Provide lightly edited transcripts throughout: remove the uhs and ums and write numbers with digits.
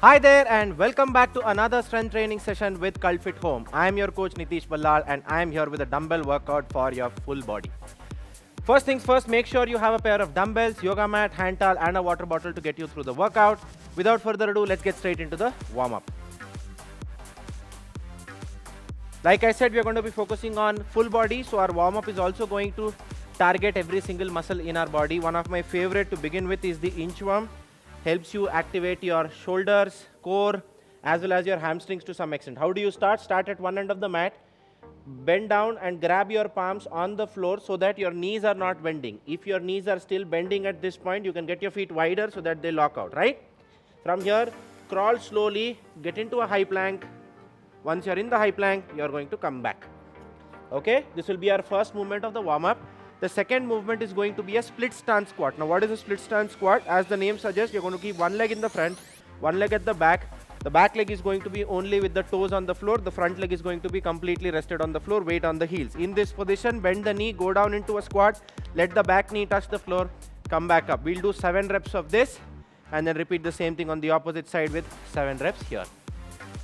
Hi there and welcome back to another strength training session with cultfit Home. I am your coach Nitish Ballal and I am here with a dumbbell workout for your full body. First things first, make sure you have a pair of dumbbells, yoga mat, hand towel and a water bottle to get you through the workout. Without further ado, let's get straight into the warm-up. Like I said, we are going to be focusing on full body, so our warm-up is also going to target every single muscle in our body. One of my favorite to begin with is the inchworm. Helps you activate your shoulders, core, as well as your hamstrings to some extent. How do you start? Start at one end of the mat, bend down and grab your palms on the floor so that your knees are not bending. If your knees are still bending at this point, you can get your feet wider so that they lock out, right? From here, crawl slowly, get into a high plank. Once you're in the high plank, you're going to come back. Okay, this will be our first movement of the warm-up. The second movement is going to be a split stance squat. Now, what is a split stance squat? As the name suggests, you're going to keep one leg in the front, one leg at the back. The back leg is going to be only with the toes on the floor. The front leg is going to be completely rested on the floor, weight on the heels. In this position, bend the knee, go down into a squat, let the back knee touch the floor, come back up. We'll do 7 reps of this and then repeat the same thing on the opposite side with 7 reps here.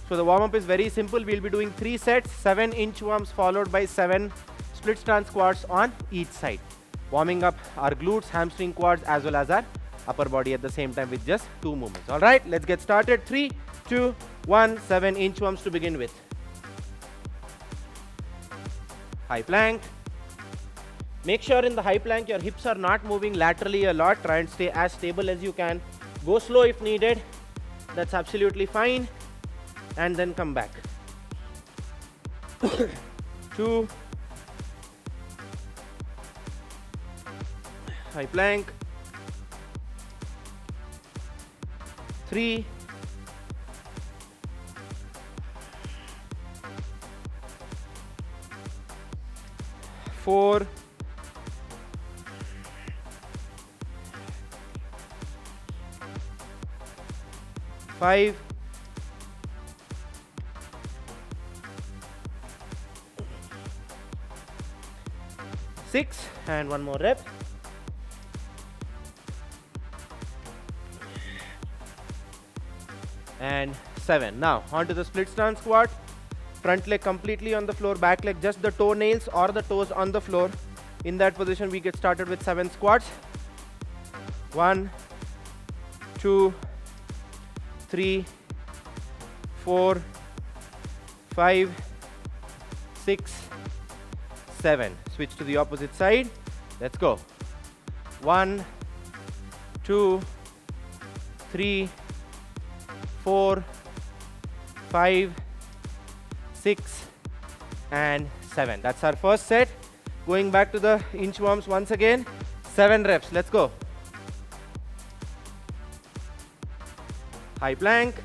So the warm-up is very simple. We'll be doing 3 sets, 7 inchworms followed by 7 split stance squats on each side. Warming up our glutes, hamstring, quads as well as our upper body at the same time with just 2 movements. Alright, let's get started. 3, 2, 1, 7 inchworms to begin with. High plank. Make sure in the high plank your hips are not moving laterally a lot. Try and stay as stable as you can. Go slow if needed. That's absolutely fine. And then come back. 2, high plank, 3, 4, 5, 6, and one more rep. And 7. Now onto the split stance squat. Front leg completely on the floor, back leg just the toenails or the toes on the floor. In that position we get started with 7 squats. 1, 2, 3, 4, 5, 6, 7. Switch to the opposite side. Let's go. 1, 2, 3, 4, 5, 6, and 7. That's our first set. Going back to the inchworms once again. 7 reps. Let's go. High plank.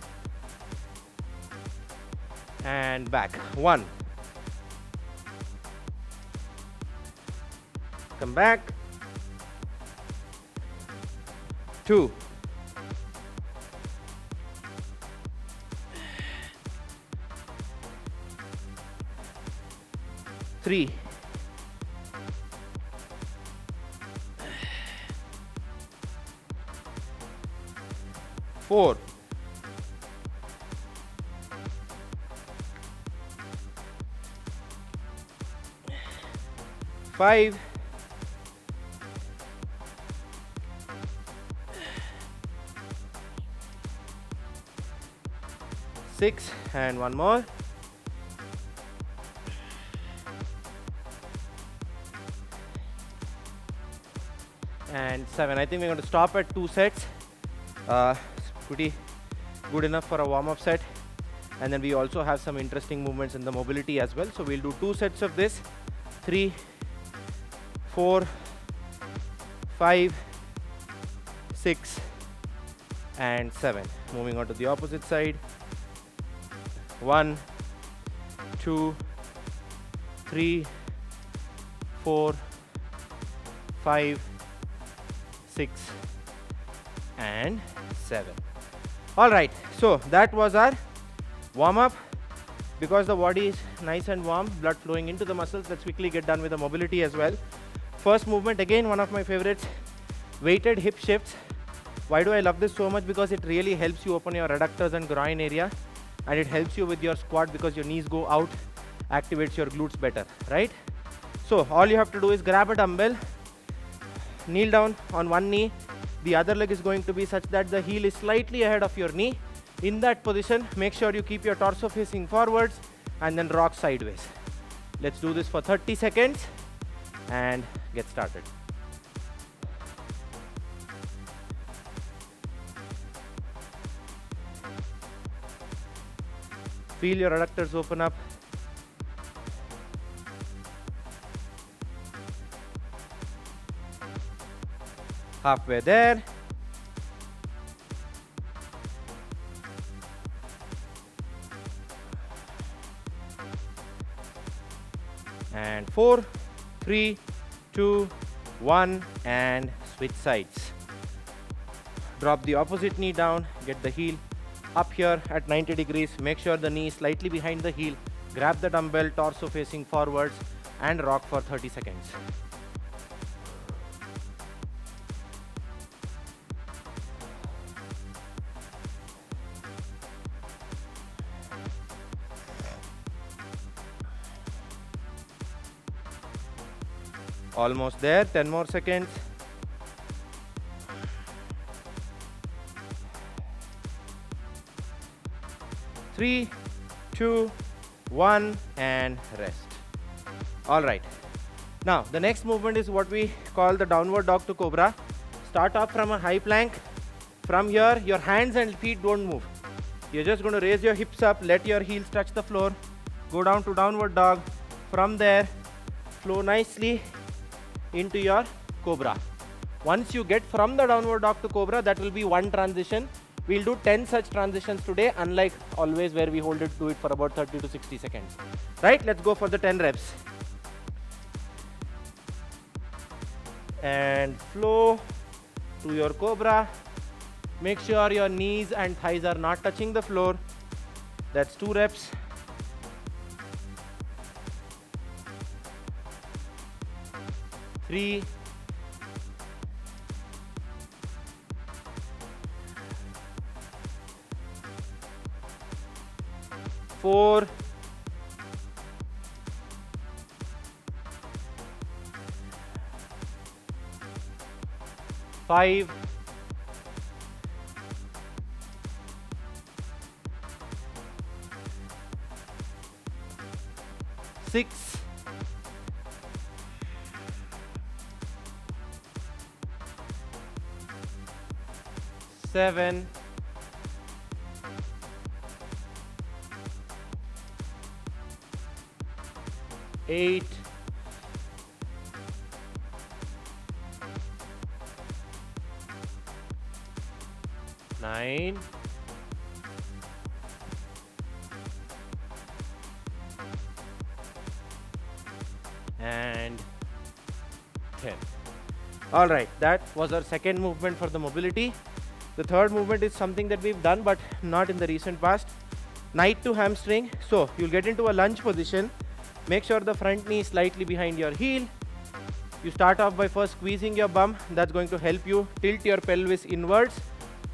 And back. 1. Come back. 2. 3. 4. 5. 6, and one more. And 7. I think we're going to stop at 2 sets. Pretty good enough for a warm-up set. And then we also have some interesting movements in the mobility as well. So we'll do 2 sets of this. 3, 4, 5, 6, and 7. Moving on to the opposite side. 1, 2, 3, 4, 5, 6, and 7. All right, so that was our warm-up. Because the body is nice and warm, blood flowing into the muscles, let's quickly get done with the mobility as well. First movement, again one of my favorites, weighted hip shifts. Why do I love this so much? Because it really helps you open your adductors and groin area, and it helps you with your squat because your knees go out, activates your glutes better, right? So all you have to do is grab a dumbbell, kneel down on one knee, the other leg is going to be such that the heel is slightly ahead of your knee. In that position, make sure you keep your torso facing forwards and then rock sideways. Let's do this for 30 seconds and get started. Feel your adductors open up. Halfway there. And 4, 3, 2, 1, and switch sides. Drop the opposite knee down, get the heel up here at 90 degrees. Make sure the knee is slightly behind the heel. Grab the dumbbell, torso facing forwards, and rock for 30 seconds. Almost there, 10 more seconds. Three, two, one, and rest. All right. Now, the next movement is what we call the downward dog to cobra. Start off from a high plank. From here, your hands and feet don't move. You're just going to raise your hips up, let your heels touch the floor, go down to downward dog. From there, flow nicely into your cobra. Once you get from the downward dog to cobra, that will be one transition. We'll do 10 such transitions today, unlike always where we do it for about 30 to 60 seconds. Right, let's go for the 10 reps. And flow to your cobra. Make sure your knees and thighs are not touching the floor. That's 2 reps. Three, four, five, six, 7, 8, 9, 10. All right, that was our second movement for the mobility. The third movement is something that we've done but not in the recent past. Knight to hamstring. So you'll get into a lunge position. Make sure the front knee is slightly behind your heel. You start off by first squeezing your bum. That's going to help you tilt your pelvis inwards.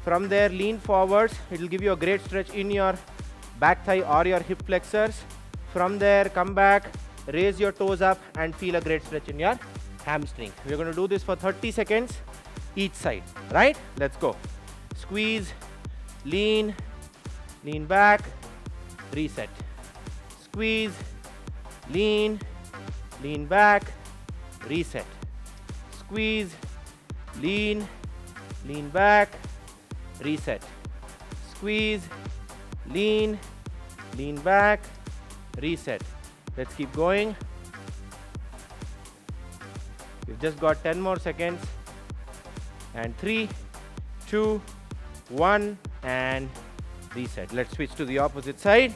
From there, lean forwards. It will give you a great stretch in your back thigh or your hip flexors. From there, come back, raise your toes up and feel a great stretch in your hamstring. We're going to do this for 30 seconds each side, right? Let's go. Squeeze, lean, lean back, reset. Squeeze, lean, lean back, reset. Squeeze, lean, lean back, reset. Squeeze, lean, lean back, reset. Let's keep going. We've just got 10 more seconds. And 3, 2, 1, and reset. Let's switch to the opposite side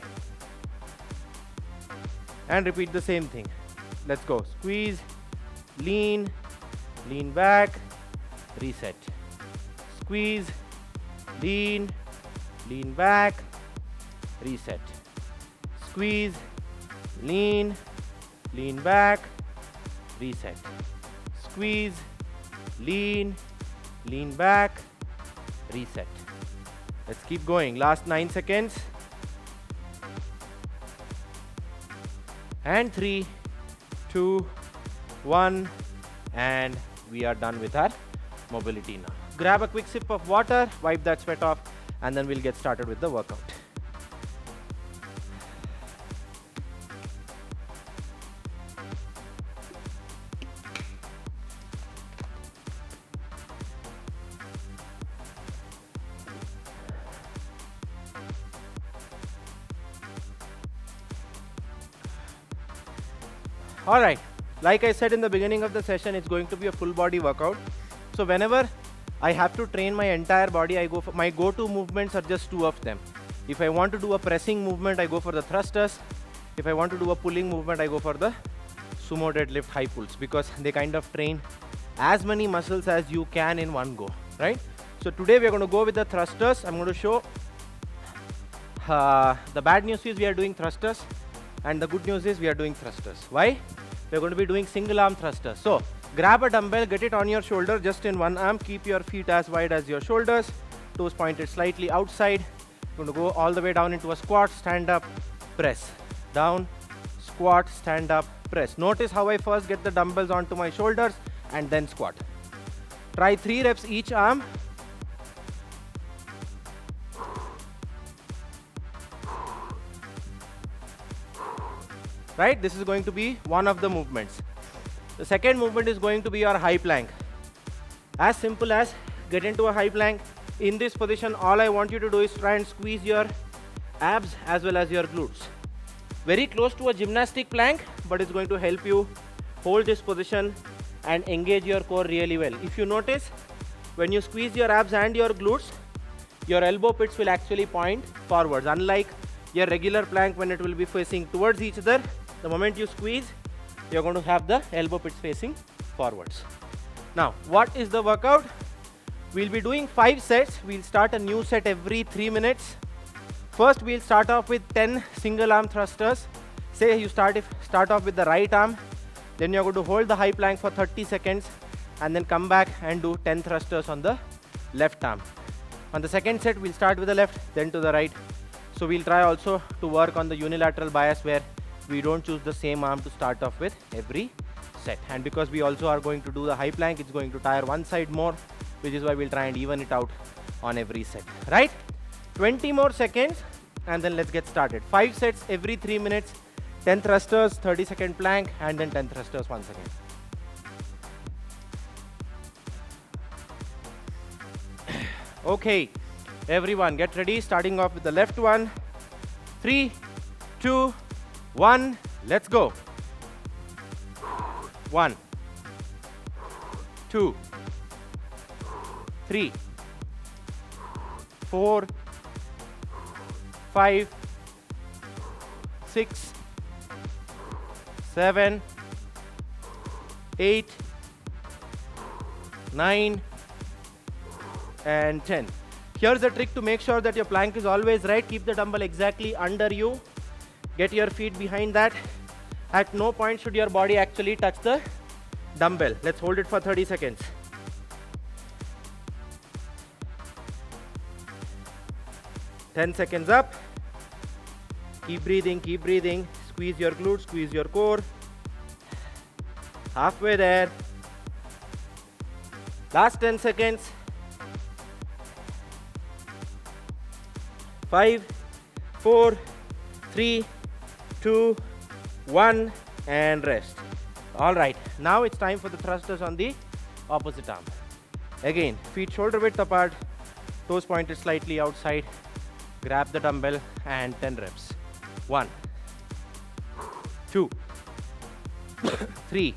and repeat the same thing. Let's go. Squeeze, lean, lean back, reset. Squeeze, lean, lean back, reset. Squeeze, lean, lean back, reset. Squeeze, lean, lean back, reset. Let's keep going. Last 9 seconds. And 3, 2, 1, and we are done with our mobility now. Grab a quick sip of water, wipe that sweat off, and then we'll get started with the workout. All right, like I said in the beginning of the session, it's going to be a full body workout. So whenever I have to train my entire body, I go for my go-to movements are just 2 of them. If I want to do a pressing movement, I go for the thrusters. If I want to do a pulling movement, I go for the sumo deadlift high pulls, because they kind of train as many muscles as you can in one go, right? So today we're going to go with the thrusters. I'm going to show the bad news is we are doing thrusters, and the good news is we are doing thrusters. Why? We're going to be doing single arm thrusters. So grab a dumbbell, get it on your shoulder just in one arm, keep your feet as wide as your shoulders, toes pointed slightly outside. Going to go all the way down into a squat, stand up, press, down, squat, stand up, press. Notice how I first get the dumbbells onto my shoulders and then squat. Try 3 reps each arm. Right, this is going to be one of the movements. The second movement is going to be our high plank. As simple as get into a high plank. In this position, all I want you to do is try and squeeze your abs as well as your glutes. Very close to a gymnastic plank, but it's going to help you hold this position and engage your core really well. If you notice, when you squeeze your abs and your glutes, your elbow pits will actually point forwards. Unlike your regular plank, when it will be facing towards each other, the moment you squeeze, you're going to have the elbow pits facing forwards. Now, what is the workout? We'll be doing 5 sets. We'll start a new set every 3 minutes. First, we'll start off with 10 single arm thrusters. Say you start off with the right arm, then you're going to hold the high plank for 30 seconds and then come back and do 10 thrusters on the left arm. On the second set, we'll start with the left, then to the right. So we'll try also to work on the unilateral bias, where we don't choose the same arm to start off with every set. And because we also are going to do the high plank, it's going to tire one side more, which is why we'll try and even it out on every set, right? 20 more seconds and then let's get started. 5 sets every 3 minutes, 10 thrusters, 30-second plank, and then 10 thrusters once again. Okay, everyone get ready, starting off with the left one. 3, 2, 1, let's go. 1, 2, 3, 4, 5, 6, 7, 8, 9, and 10. Here's the trick to make sure that your plank is always right. Keep the dumbbell exactly under you. Get your feet behind that. At no point should your body actually touch the dumbbell. Let's hold it for 30 seconds. Ten seconds up. Keep breathing, keep breathing. Squeeze your glutes, squeeze your core. Halfway there. Last 10 seconds. 5, 4, 3, 2, 1, and rest. All right, now it's time for the thrusters on the opposite arm. Again, feet shoulder width apart, toes pointed slightly outside. Grab the dumbbell and 10 reps. 1, 2, 3,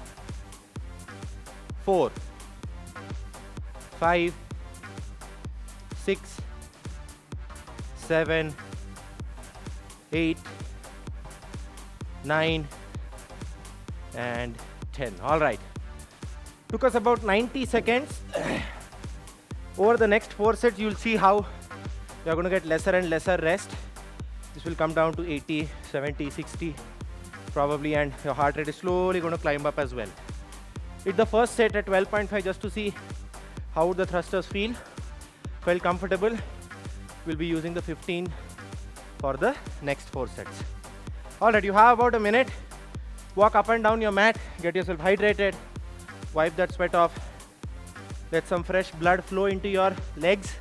4, 5, 6, 7, 8, 9, and 10. All right. Took us about 90 seconds. Over the next 4 sets, you'll see how you're going to get lesser and lesser rest. This will come down to 80, 70, 60 probably, and your heart rate is slowly going to climb up as well. Hit the first set at 12.5 just to see how the thrusters feel. Felt comfortable? We'll be using the 15 for the next 4 sets. All right, you have about a minute. Walk up and down your mat, get yourself hydrated, wipe that sweat off, let some fresh blood flow into your legs.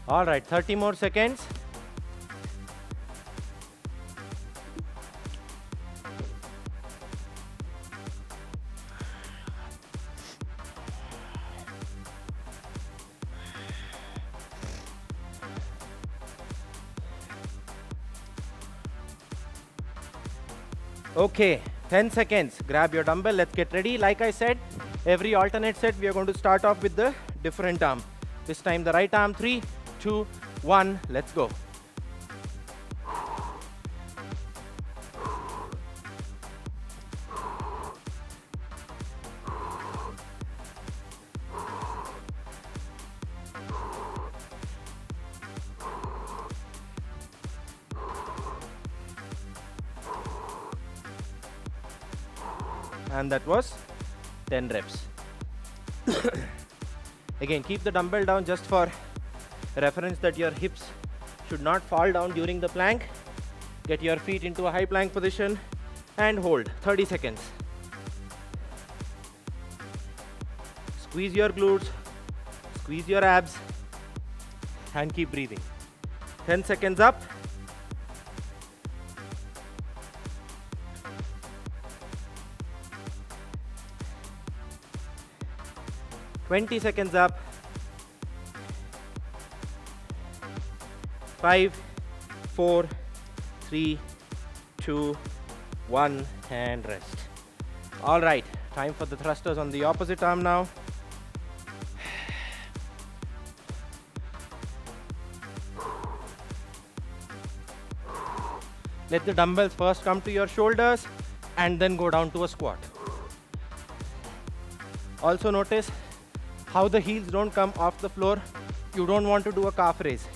All right, 30 more seconds. Okay, 10 seconds. Grab your dumbbell. Let's get ready. Like I said, every alternate set, we are going to start off with the different arm. This time the right arm. 3, 2, 1. Let's go. And that was 10 reps. Again, keep the dumbbell down just for reference that your hips should not fall down during the plank. Get your feet into a high plank position and hold 30 seconds. Squeeze your glutes, squeeze your abs, and keep breathing. 10 seconds up. Twenty seconds up. 5, 4, 3, 2, 1, and rest. All right, time for the thrusters on the opposite arm now. Let the dumbbells first come to your shoulders and then go down to a squat. Also notice how the heels don't come off the floor. You don't want to do a calf raise.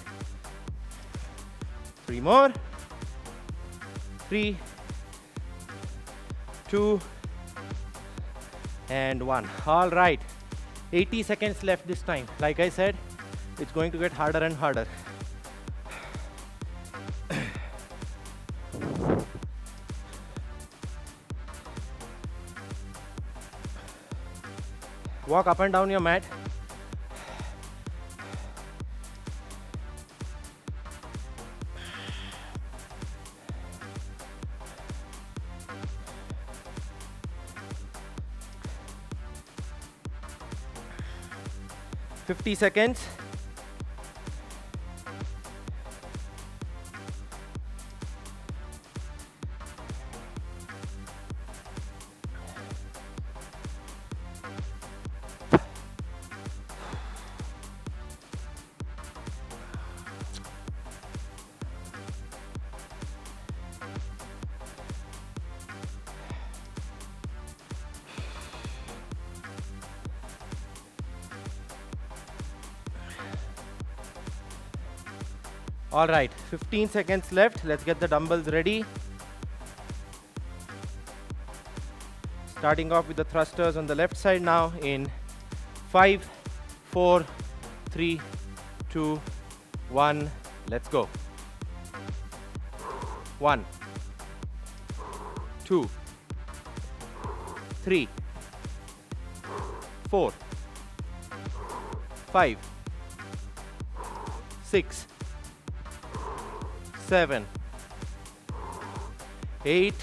3 more. 3, 2, and 1. All right. 80 seconds left this time. Like I said, it's going to get harder and harder. Walk up and down your mat. Fifty seconds. All right, 15 seconds left. Let's get the dumbbells ready. Starting off with the thrusters on the left side now in 5, 4, 3, 2, 1. Let's go. 1, 2, 3, 4, 5, 6, 7, 8,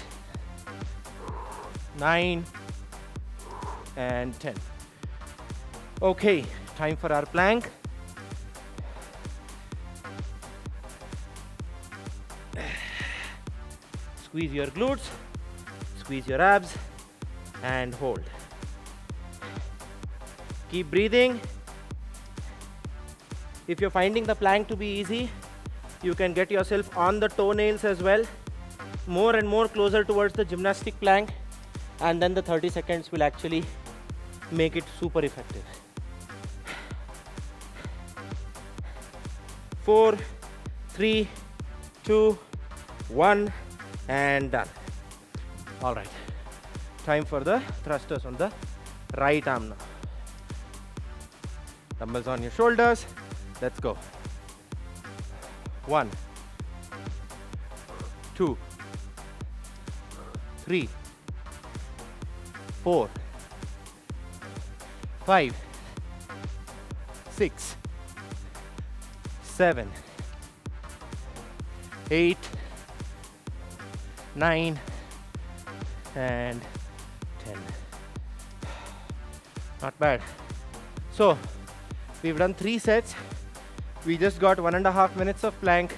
9, and 10. Okay, time for our plank. Squeeze your glutes, squeeze your abs, and hold. Keep breathing. If you're finding the plank to be easy, you can get yourself on the toenails as well, more and more closer towards the gymnastic plank and then the 30 seconds will actually make it super effective. 4, 3, 2, 1, and done. All right, time for the thrusters on the right arm now. Dumbbells on your shoulders. Let's go. 1, 2, 3, 4, 5, 6, 7, 8, 9, and 10. Not bad. So we've done 3 sets. We just got 1.5 minutes of plank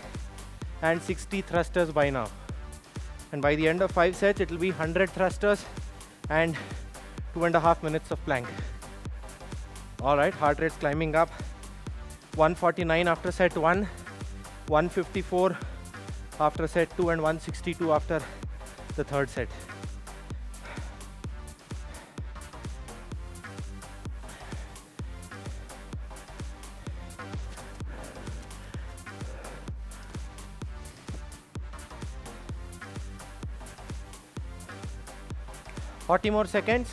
and 60 thrusters by now. And by the end of 5 sets, it will be 100 thrusters and 2.5 minutes of plank. All right, heart rate's climbing up. 149 after set 1, 154 after set 2, and 162 after the third set. Forty more seconds.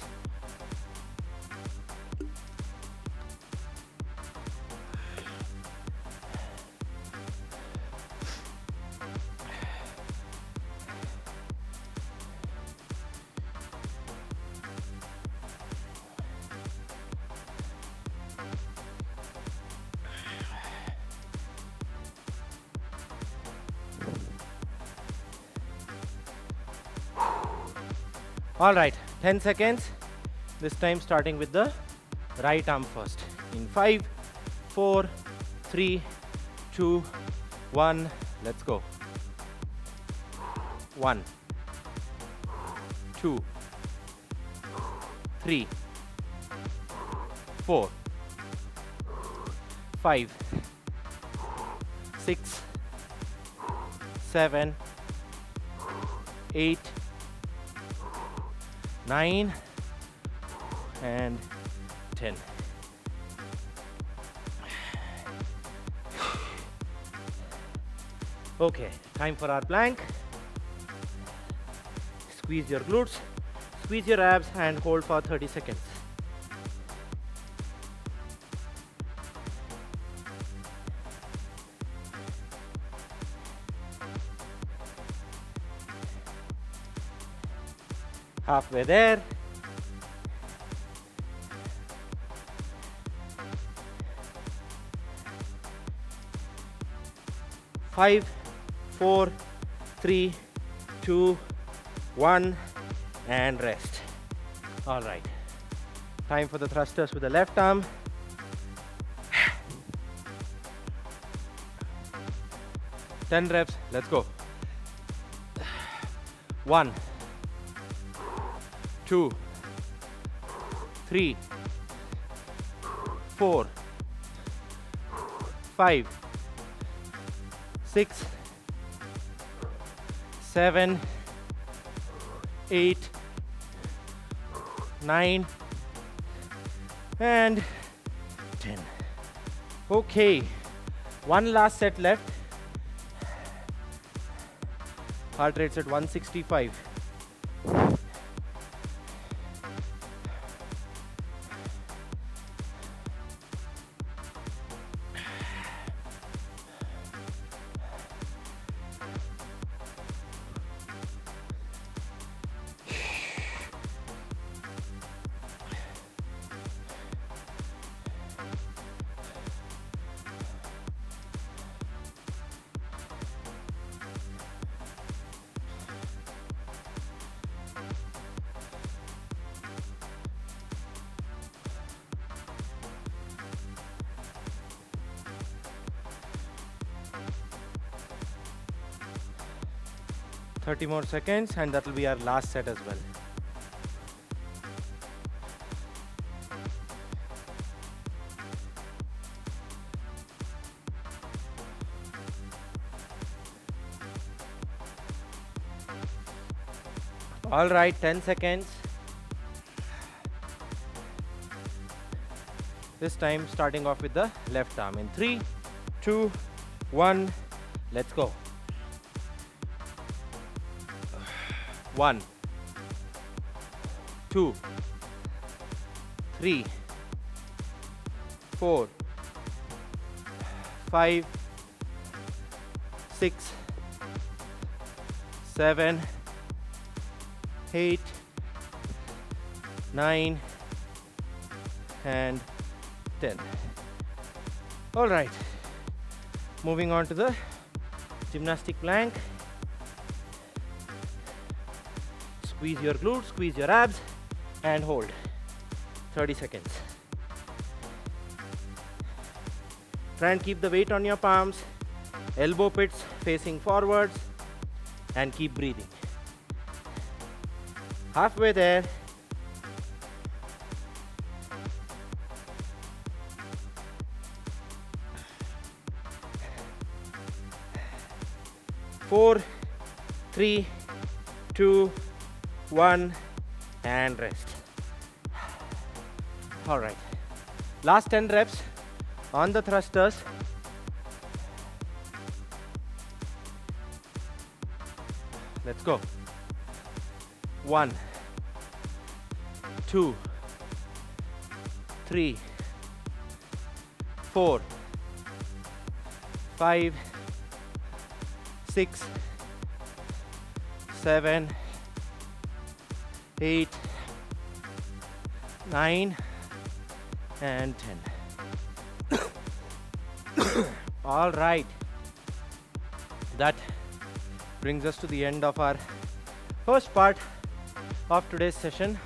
All right, 10 seconds. This time starting with the right arm first. In 5, 4, 3, 2, 1, let's go. 1, 2, 3, 4, 5, 6, 7, 8, 9, and 10. Okay, time for our plank. Squeeze your glutes, squeeze your abs, and hold for 30 seconds. Halfway there. Five, 4, 3, 2, 1, and rest. All right. Time for the thrusters with the left arm. 10 reps. Let's go. 1, 2, 3, 4, 5, 6, 7, 8, 9, and 10. Okay, one last set left. Heart rate's at 165. Thirty more seconds, and that will be our last set as well. All right, 10 seconds. This time starting off with the left arm. In 3, 2, 1, let's go. 1, 2, 3, 4, 5, 6, 7, 8, 9, and 10. All right, moving on to the gymnastic plank. Squeeze your glutes, squeeze your abs, and hold. 30 seconds. Try and keep the weight on your palms, elbow pits facing forwards, and keep breathing. Halfway there. Four, 3, 2, 1, and rest. All right. Last 10 reps on the thrusters. Let's go. 1, 2, 3, 4, 5, 6, 7, 8, 9, and 10. All right. That brings us to the end of our first part of today's session.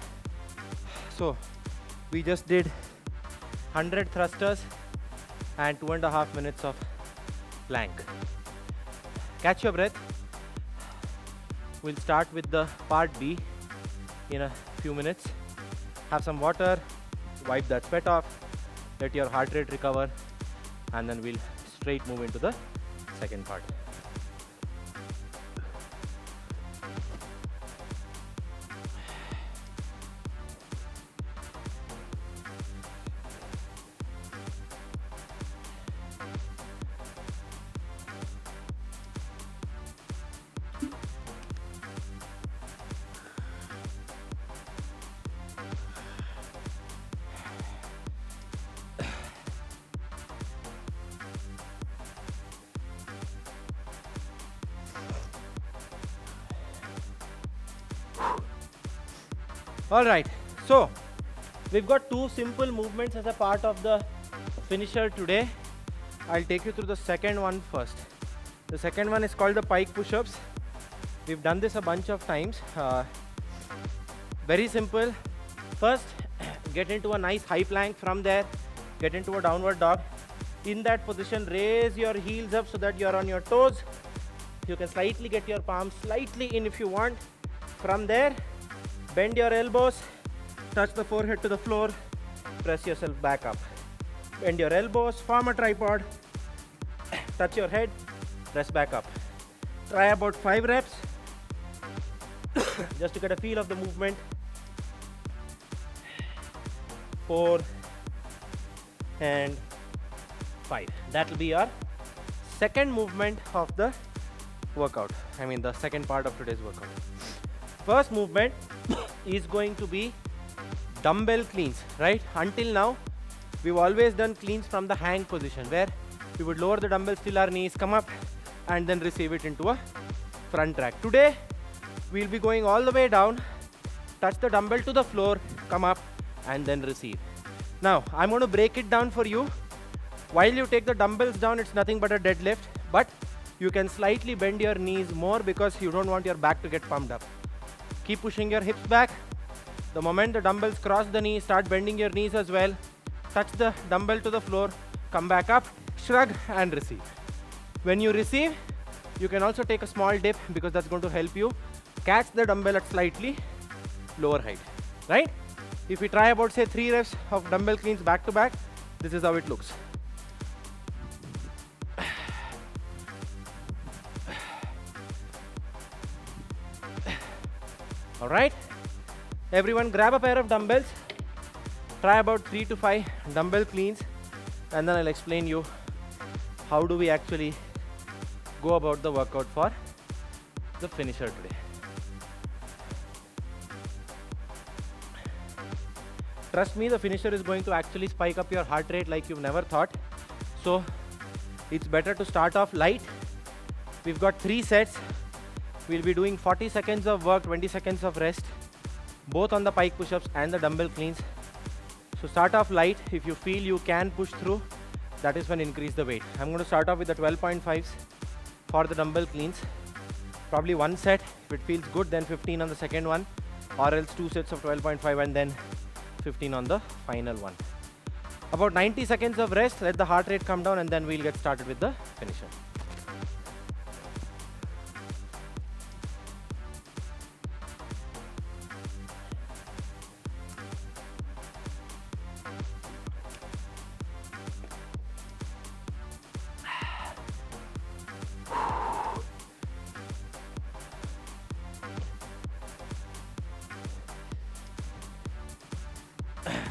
So we just did 100 thrusters and 2.5 minutes of plank. Catch your breath. We'll start with the part B in a few minutes. Have some water, wipe that sweat off, let your heart rate recover, and then we'll straight move into the second part. All right, so we've got two simple movements as a part of the finisher today. I'll take you through the second one first. The second one is called the pike push-ups. We've done this a bunch of times. Very simple. First, get into a nice high plank. From there, get into a downward dog. In that position, raise your heels up so that you're on your toes. You can slightly get your palms slightly in if you want. From there, bend your elbows, touch the forehead to the floor, press yourself back up. Bend your elbows, form a tripod, touch your head, press back up. Try about 5 reps just to get a feel of the movement. 4 and 5. That will be our second movement of the workout. I mean the second part of today's workout. First movement is going to be dumbbell cleans, right? Until now, we've always done cleans from the hang position where we would lower the dumbbells till our knees come up and then receive it into a front rack. Today, we'll be going all the way down, touch the dumbbell to the floor, come up and then receive. Now, I'm going to break it down for you. While you take the dumbbells down, it's nothing but a deadlift, but you can slightly bend your knees more because you don't want your back to get pumped up. Keep pushing your hips back. The moment the dumbbells cross the knee, start bending your knees as well. Touch the dumbbell to the floor, come back up, shrug and receive. When you receive, you can also take a small dip because that's going to help you catch the dumbbell at slightly lower height, right? If we try about say 3 reps of dumbbell cleans back to back, this is how it looks. All right, everyone grab a pair of dumbbells, Try about 3 to 5 dumbbell cleans, and then I'll explain you how do we actually go about the workout for the finisher today. Trust me, the finisher is going to actually spike up your heart rate like you've never thought. So it's better to start off light. We've got 3 sets. We'll be doing 40 seconds of work, 20 seconds of rest, both on the pike push-ups and the dumbbell cleans. So start off light. If you feel you can push through, that is when increase the weight. I'm going to start off with the 12.5s for the dumbbell cleans. Probably 1 set. If it feels good, then 15 on the second one, or else 2 sets of 12.5 and then 15 on the final one. About 90 seconds of rest, let the heart rate come down, and then we'll get started with the finisher.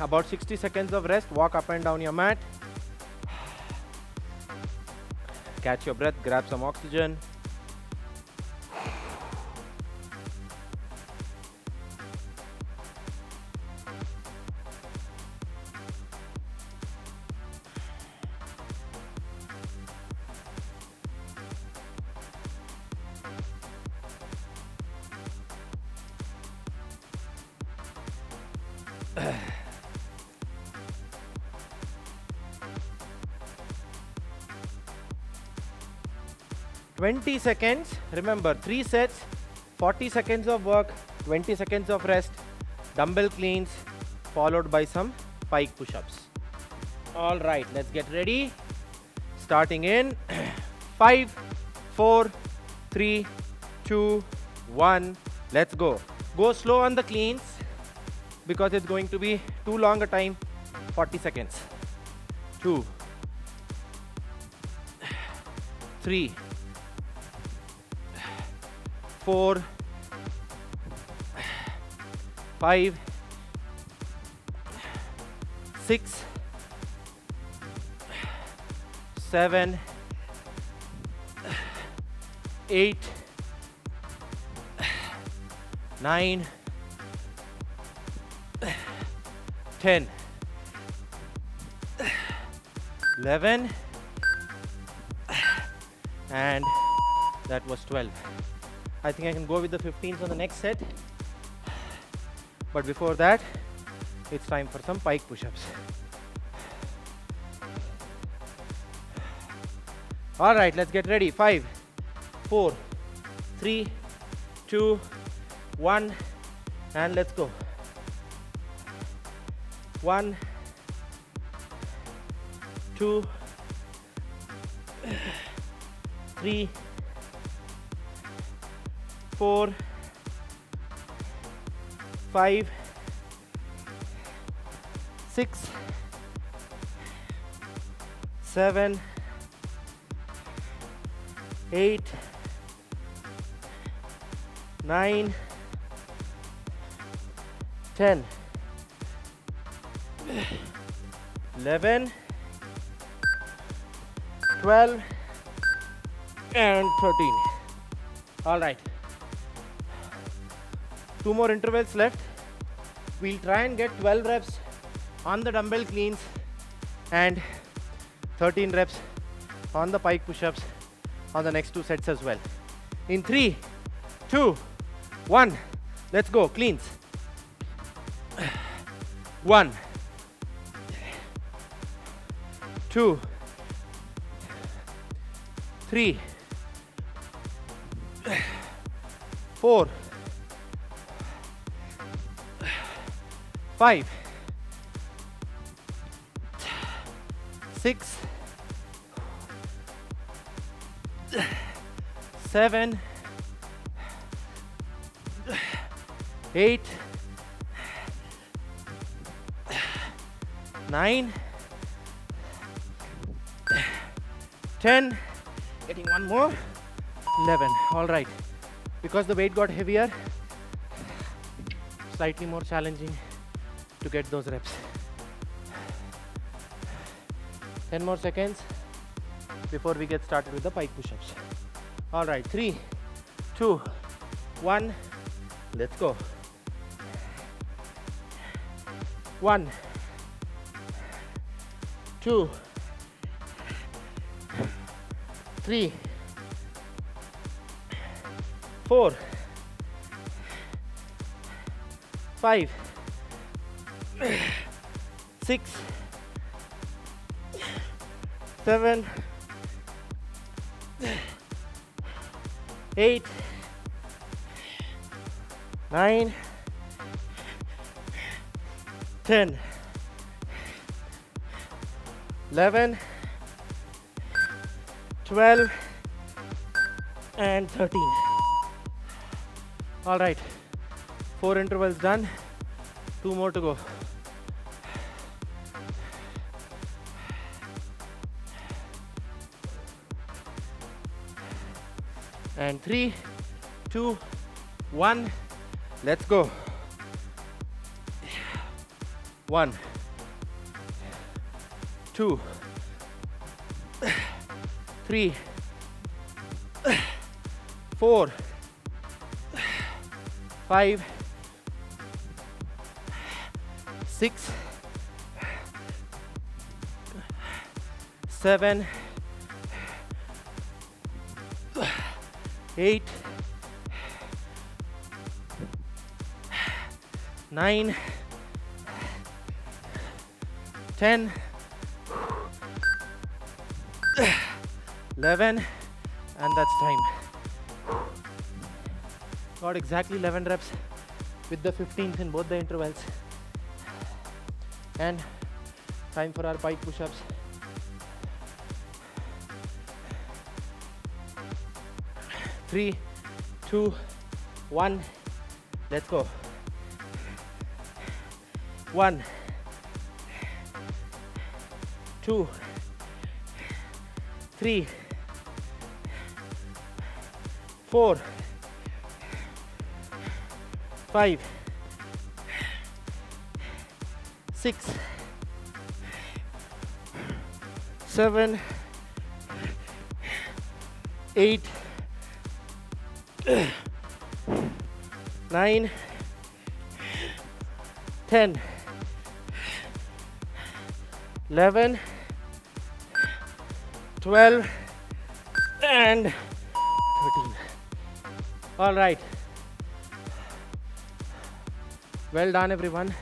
About 60 seconds of rest, walk up and down your mat. Catch your breath, grab some oxygen. "20 seconds, remember 3 sets, 40 seconds of work, 20 seconds of rest, dumbbell cleans, followed by some pike push-ups. All right, let's get ready. Starting in 5, 4, 3, 2, 1, let's go. Go slow on the cleans because it's going to be too long a time, 40 seconds. 2, 3, 4, 5, 6, 7, 8, 9, 10, 11, and that was 12. I think I can go with the 15s on the next set. But before that, it's time for some pike push-ups. All right, let's get ready. 5, 4, 3, 2, 1, and let's go. 1, 2, 3, 4, 5, 6, 7, 8, 9, 10, 11, 12, and 13. All right. 2 more intervals left. We'll try and get 12 reps on the dumbbell cleans and 13 reps on the pike push-ups on the next 2 sets as well. In 3, 2, 1, let's go. Cleans. 1, 2, 3, 4, 5, 6, 7, 8, 9, 10, getting one more, 11. All right, because the weight got heavier, slightly more challenging to get those reps. 10 more seconds before we get started with the pike push-ups. All right, 3, 2, 1. Let's go. 1, 2, 3, 4, 5, 6, 7, 8, 9, 10, 11, 12, and 13. All right, 4 intervals done, 2 more to go. And 3, 2, 1, let's go. 1, 2, 3, 4, 5, 6, 7, 8, 9, 10, 11, and that's time. Got exactly 11 reps with the 15th in both the intervals. And time for our pike push-ups. 3, 2, 1, let's go. 1, 2, 3, 4, 5, 6, 7, 8, 9, 10, 11, 12, and 13. All right. Well done, everyone.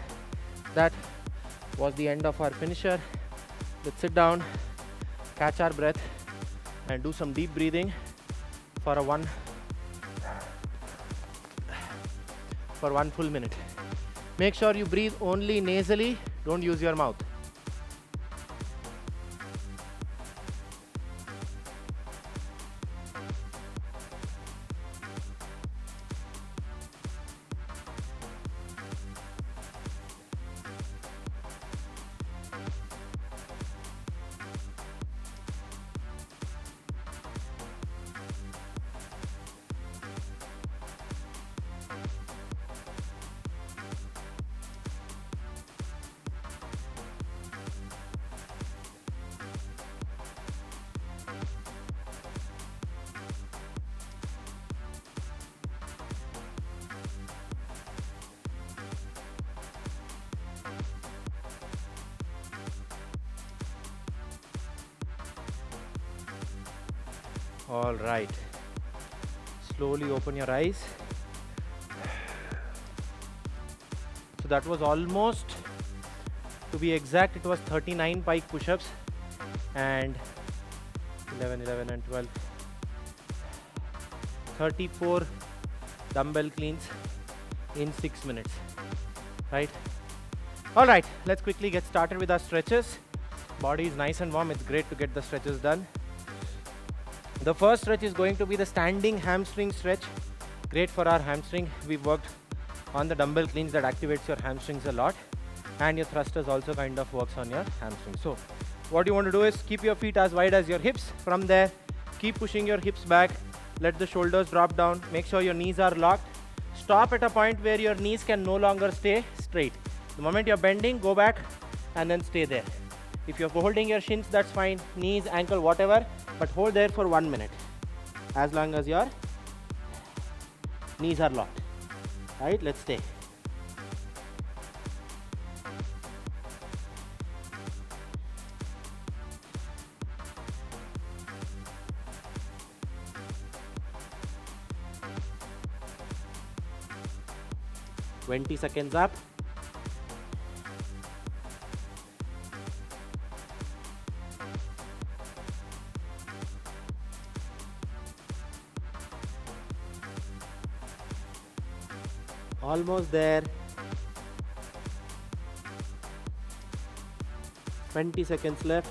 That was the end of our finisher. Let's sit down, catch our breath, and do some deep breathing for one full minute. Make sure you breathe only nasally, don't use your mouth. All right. Slowly open your eyes. So that was almost, to be exact, it was 39 pike push-ups and 11 and 12. 34 dumbbell cleans in 6 minutes, right? All right, let's quickly get started with our stretches. Body is nice and warm. It's great to get the stretches done. The first stretch is going to be the standing hamstring stretch. Great for our hamstring. We've worked on the dumbbell cleans that activates your hamstrings a lot, and your thrusters also kind of works on your hamstring. So what you want to do is keep your feet as wide as your hips. From there, keep pushing your hips back. Let the shoulders drop down. Make sure your knees are locked. Stop at a point where your knees can no longer stay straight. The moment you're bending, go back and then stay there. If you're holding your shins, that's fine. Knees, ankle, whatever. But hold there for 1 minute. As long as your knees are locked. Right? Let's stay. Twenty seconds up. Almost there. 20 seconds left.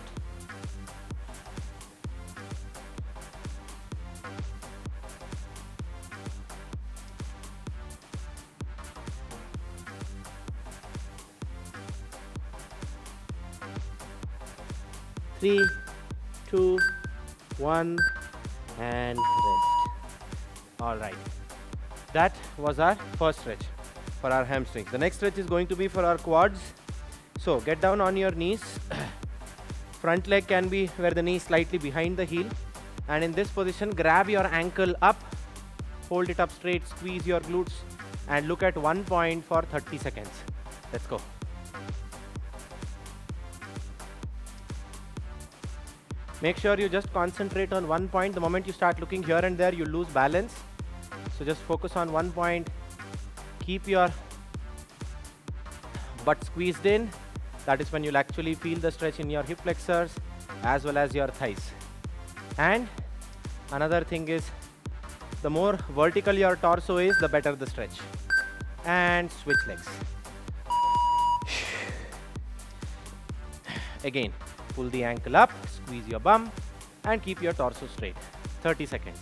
Three, two, one, and rest. All right. That was our first stretch for our hamstrings. The next stretch is going to be for our quads. So get down on your knees. Front leg can be where the knee is slightly behind the heel. And in this position, grab your ankle up, hold it up straight, squeeze your glutes, and look at 1 point for 30 seconds. Let's go. Make sure you just concentrate on 1 point. The moment you start looking here and there, you lose balance. So just focus on 1 point. Keep your butt squeezed in. That is when you'll actually feel the stretch in your hip flexors as well as your thighs. And another thing is, the more vertical your torso is, the better the stretch. And switch legs. Again, pull the ankle up, squeeze your bum, and keep your torso straight. 30 seconds.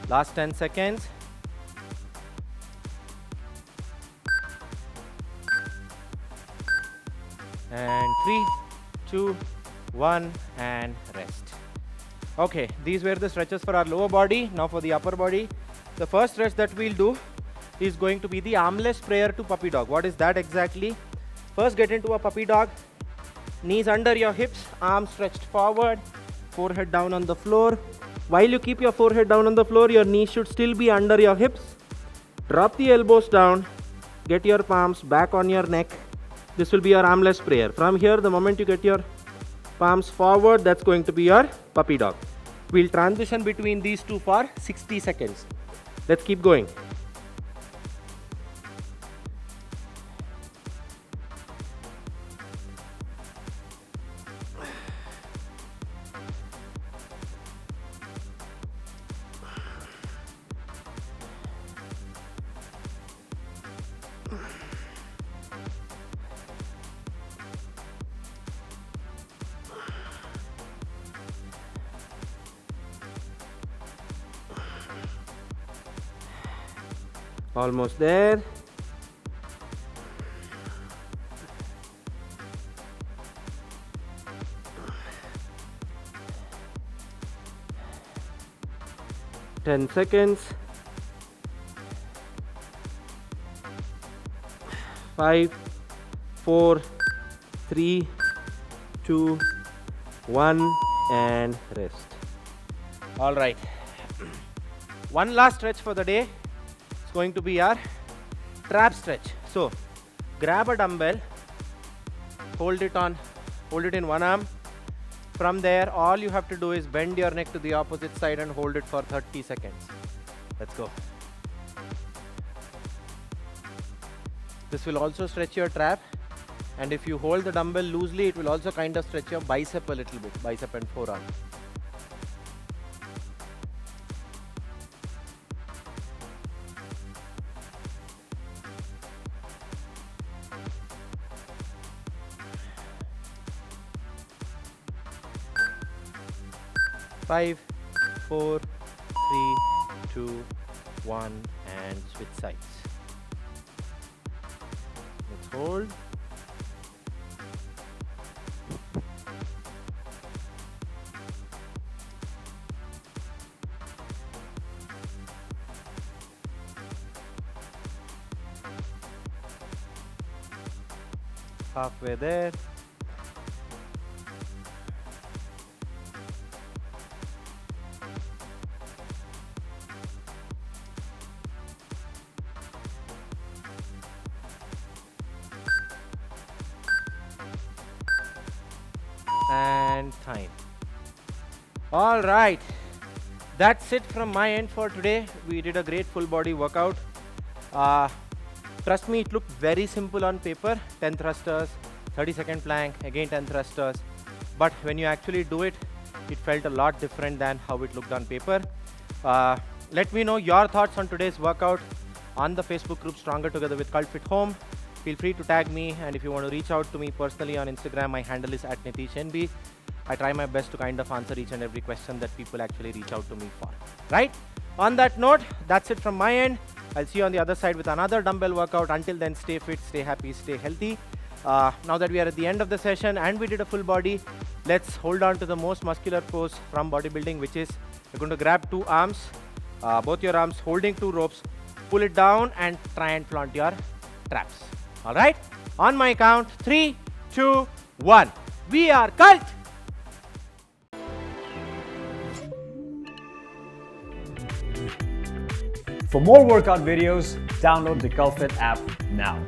Last 10 seconds. And 3, 2, 1, and rest. Okay, these were the stretches for our lower body. Now for the upper body. The first stretch that we'll do is going to be the armless prayer to puppy dog. What is that exactly? First, get into a puppy dog. Knees under your hips, arms stretched forward, forehead down on the floor. While you keep your forehead down on the floor, your knees should still be under your hips. Drop the elbows down. Get your palms back on your neck. This will be your armless prayer. From here, the moment you get your palms forward, that's going to be your puppy dog. We'll transition between these two for 60 seconds. Let's keep going. Almost there. Ten seconds. 5, 4, 3, 2, 1, and rest. All right. One last stretch for the day. Going to be our trap stretch. So grab a dumbbell, hold it in one arm. From there, all you have to do is bend your neck to the opposite side and hold it for 30 seconds. Let's go. This will also stretch your trap, and if you hold the dumbbell loosely, it will also kind of stretch your bicep a little bit, bicep and forearm. Five, 4, 3, 2, 1, and switch sides. Let's hold. Halfway there. And time. All right. That's it from my end for today. We did a great full body workout. Trust me, it looked very simple on paper. 10 thrusters, 30-second plank, again 10 thrusters. But when you actually do it, it felt a lot different than how it looked on paper. Let me know your thoughts on today's workout on the Facebook group Stronger Together with cultfit Home. Feel free to tag me, and if you want to reach out to me personally on Instagram, my handle is @NitishNB. I try my best to kind of answer each and every question that people actually reach out to me for. Right? On that note, that's it from my end. I'll see you on the other side with another dumbbell workout. Until then, stay fit, stay happy, stay healthy. Now that we are at the end of the session and we did a full body, let's hold on to the most muscular pose from bodybuilding, which is you're going to grab two arms, both your arms holding two ropes, pull it down and try and flaunt your traps. All right? On my count, 3, 2, 1. We are Cult! For more workout videos, download the cultfit app now.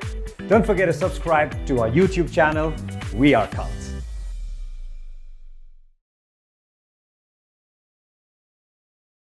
Don't forget to subscribe to our YouTube channel. We are Cult.